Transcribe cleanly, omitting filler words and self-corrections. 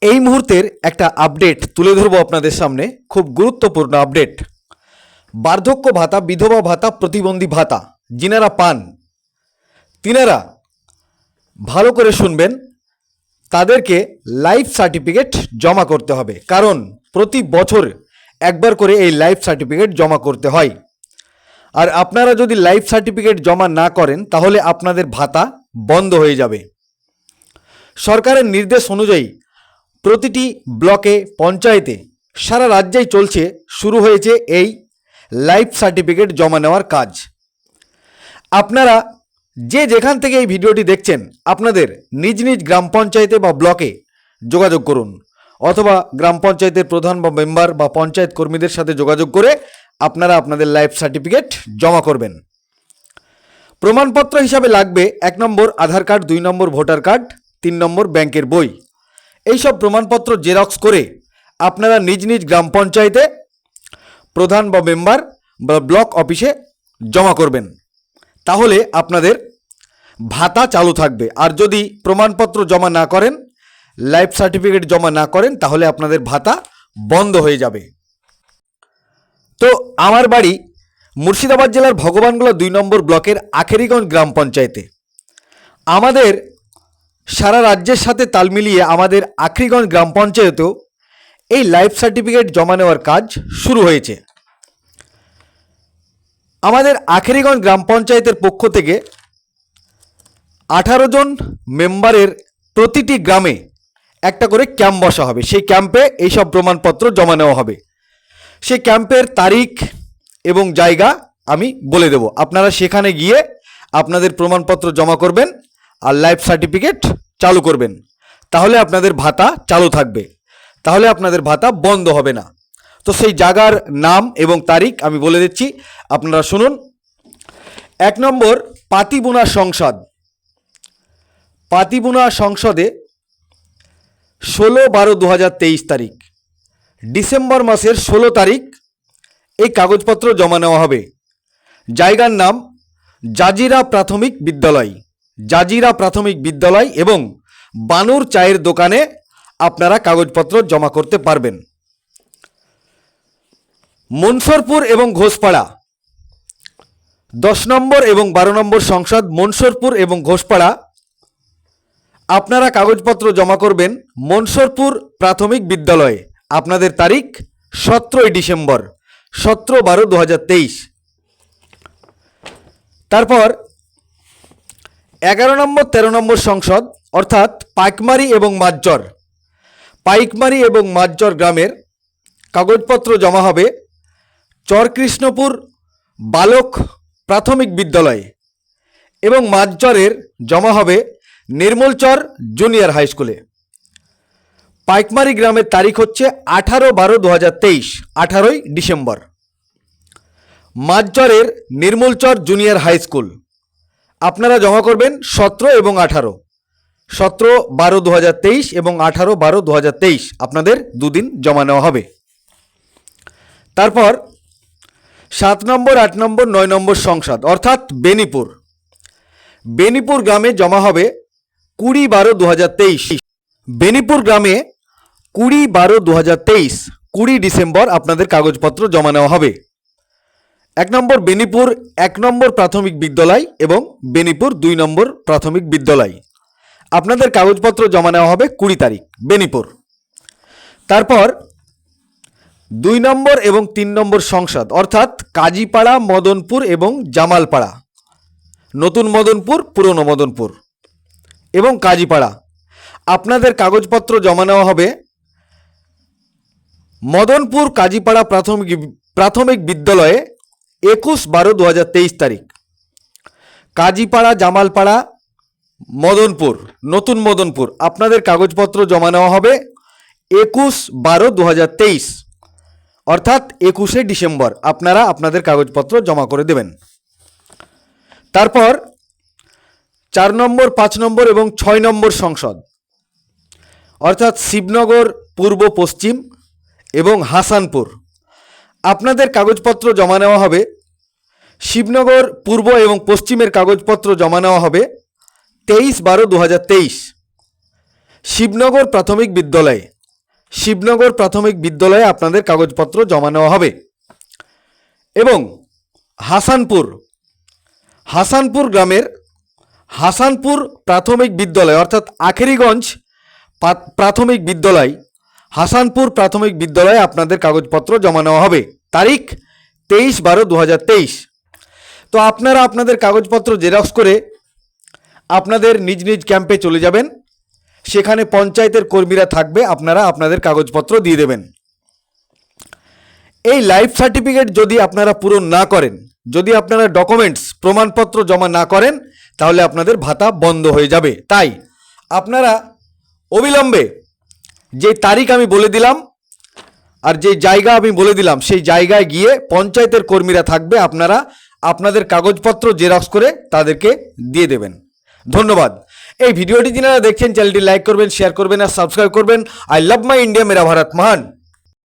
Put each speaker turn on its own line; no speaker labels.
এই মুহূর্তের একটা আপডেট তুলে ধরবো আপনাদের সামনে, খুব গুরুত্বপূর্ণ আপডেট। বার্ধক্য ভাতা, বিধবা ভাতা, প্রতিবন্ধী ভাতা যিনারা পান তিনারা ভালো করে শুনবেন, তাদেরকে লাইফ সার্টিফিকেট জমা করতে হবে। কারণ প্রতি বছর একবার করে এই লাইফ সার্টিফিকেট জমা করতে হয়। আর আপনারা যদি লাইফ সার্টিফিকেট জমা না করেন তাহলে আপনাদের ভাতা বন্ধ হয়ে যাবে। সরকারের নির্দেশ অনুযায়ী প্রতিটি ব্লকে, পঞ্চায়েতে, সারা রাজ্যেই চলছে, শুরু হয়েছে এই লাইফ সার্টিফিকেট জমা নেওয়ার কাজ। আপনারা যে যেখান থেকে এই ভিডিওটি দেখছেন, আপনাদের নিজ নিজ গ্রাম পঞ্চায়েতে বা ব্লকে যোগাযোগ করুন, অথবা গ্রাম পঞ্চায়েতের প্রধান বা মেম্বার বা পঞ্চায়েত কর্মীদের সাথে যোগাযোগ করে আপনারা আপনাদের লাইফ সার্টিফিকেট জমা করবেন। প্রমাণপত্র হিসাবে লাগবে 1 নম্বর আধার কার্ড, 2 নম্বর ভোটার কার্ড, 3 নম্বর ব্যাংকের বই। এইসব প্রমাণপত্র জেরক্স করে আপনারা নিজ নিজ গ্রাম পঞ্চায়েতে প্রধান বা মেম্বার বা ব্লক অফিসে জমা করবেন। তাহলে আপনাদের ভাতা চালু থাকবে। আর যদি প্রমাণপত্র জমা না করেন, লাইফ সার্টিফিকেট জমা না করেন, তাহলে আপনাদের ভাতা বন্ধ হয়ে যাবে। তো আমার বাড়ি মুর্শিদাবাদ জেলার ভগবানগোলা 2 নম্বর ব্লকের আখেরিগঞ্জ গ্রাম পঞ্চায়েতে। আমাদের সারা রাজ্যের সাথে তাল মিলিয়ে আমাদের আখেরিগঞ্জ গ্রাম পঞ্চায়েতেও এই লাইফ সার্টিফিকেট জমা নেওয়ার কাজ শুরু হয়েছে। আমাদের আখেরিগঞ্জ গ্রাম পঞ্চায়েতের পক্ষ থেকে 18 জন মেম্বারের প্রতিটি গ্রামে একটা করে ক্যাম্প বসা হবে। সেই ক্যাম্পে এইসব প্রমাণপত্র জমা নেওয়া হবে। সেই ক্যাম্পের তারিখ এবং জায়গা আমি বলে দেব। আপনারা সেখানে গিয়ে আপনাদের প্রমাণপত্র জমা করবেন আর লাইফ সার্টিফিকেট চালু করবেন। তাহলে আপনাদের ভাতা চালু থাকবে, তাহলে আপনাদের ভাতা বন্ধ হবে না। তো সেই জায়গার নাম এবং তারিখ আমি বলে দিচ্ছি, আপনারা শুনুন। 1 নম্বর পাতিবুনা সংসদ। পাতিবুনা সংসদে 16/12/2023 তারিখ, ডিসেম্বর মাসের 16 তারিখ এই কাগজপত্র জমা নেওয়া হবে। জায়গার নাম জাজিরা প্রাথমিক বিদ্যালয়। জাজিরা প্রাথমিক বিদ্যালয় এবং বানুর চায়ের দোকানে আপনারা কাগজপত্র জমা করতে পারবেন। মনসুরপুর এবং ঘোষপাড়া 10 নম্বর এবং 12 নম্বর সংসদ, মনসুরপুর এবং ঘোষপাড়া আপনারা কাগজপত্র জমা করবেন মনসুরপুর প্রাথমিক বিদ্যালয়ে। আপনাদের তারিখ 17 ডিসেম্বর, 17/12/2023। তারপর 11 নম্বর 13 নম্বর সংসদ অর্থাৎ পাইকমারি এবং মাজ্জর। পাইকমারি এবং মাজ্জর গ্রামের কাগজপত্র জমা হবে চরকৃষ্ণপুর বালক প্রাথমিক বিদ্যালয়ে এবং মাজ্জরের জমা হবে নির্মলচর জুনিয়র হাই স্কুলে। পাইকমারি গ্রামের তারিখ হচ্ছে 18/12/2023, 18 ডিসেম্বর। মাজ্জরের নির্মলচর জুনিয়র হাই স্কুল আপনারা জমা করবেন 17 এবং 18, 17/12/2023 এবং 18/12/2023 আপনাদের দুদিন জমা নেওয়া হবে। তারপর 7 নম্বর 8 নম্বর 9 নম্বর সংসদ অর্থাৎ বেনিপুর। বেনিপুর গ্রামে জমা হবে 20/12/2023। বেনিপুর গ্রামে 20/12/2023, 20 ডিসেম্বর আপনাদের কাগজপত্র জমা নেওয়া হবে। 1 নম্বর বেনিপুর 1 নম্বর প্রাথমিক বিদ্যালয় এবং বেনিপুর 2 নম্বর প্রাথমিক বিদ্যালয় আপনাদের কাগজপত্র জমা নেওয়া হবে 20 তারিখ, বেনিপুর। তারপর 2 নম্বর এবং 3 নম্বর সংসদ অর্থাৎ কাজীপাড়া, মদনপুর এবং জামালপাড়া, নতুন মদনপুর, পুরনো মদনপুর এবং কাজীপাড়া আপনাদের কাগজপত্র জমা নেওয়া হবে মদনপুর কাজীপাড়া প্রাথমিক বিদ্যালয়ে 21/12/2023 তারিখ। কাজীপাড়া, জামালপাড়া, মদনপুর, নতুন মদনপুর আপনাদের কাগজপত্র জমা নেওয়া হবে 21/12/2023 অর্থাৎ 21 ডিসেম্বর আপনারা আপনাদের কাগজপত্র জমা করে দেবেন। তারপর 4 নম্বর 5 নম্বর এবং 6 নম্বর সংসদ অর্থাৎ শিবনগর পূর্ব পশ্চিম এবং হাসানপুর আপনাদের কাগজপত্র জমা নেওয়া হবে। শিবনগর পূর্ব এবং পশ্চিমের কাগজপত্র জমা নেওয়া হবে 23/12/2023 শিবনগর প্রাথমিক বিদ্যালয়ে। শিবনগর প্রাথমিক বিদ্যালয়ে আপনাদের কাগজপত্র জমা নেওয়া হবে। এবং হাসানপুর গ্রামের হাসানপুর প্রাথমিক বিদ্যালয় অর্থাৎ আখেরিগঞ্জ প্রাথমিক বিদ্যালয়, হাসানপুর প্রাথমিক বিদ্যালয়ে আপনাদের কাগজপত্র জমা নেওয়া হবে। তারিখ 23/12/2023। তো আপনারা আপনাদের কাগজপত্র জেরক্স করে আপনাদের নিজ নিজ ক্যাম্পে চলে যাবেন। সেখানে পঞ্চায়েতের কর্মীরা থাকবে, আপনারা আপনাদের কাগজপত্র দিয়ে দেবেন। এই লাইফ সার্টিফিকেট যদি আপনারা পূরণ না করেন, যদি আপনারা ডকুমেন্টস প্রমাণপত্র জমা না করেন, তাহলে আপনাদের ভাতা বন্ধ হয়ে যাবে। তাই আপনারা অবিলম্বে যে তারিখ আমি বলে দিলাম আর যে জায়গা আমি বলে দিলাম সেই জায়গায় গিয়ে পঞ্চায়েতের কর্মীরা থাকবে, আপনারা আপনাদের কাগজপত্র জেরক্স করে তাদেরকে দিয়ে দেবেন। ধন্যবাদ। এই ভিডিওটি যারা দেখছেন চ্যানেলটি লাইক করবেন, শেয়ার করবেন আর সাবস্ক্রাইব করবেন। আই লাভ মাই ইন্ডিয়া, মেরা ভারত মহান।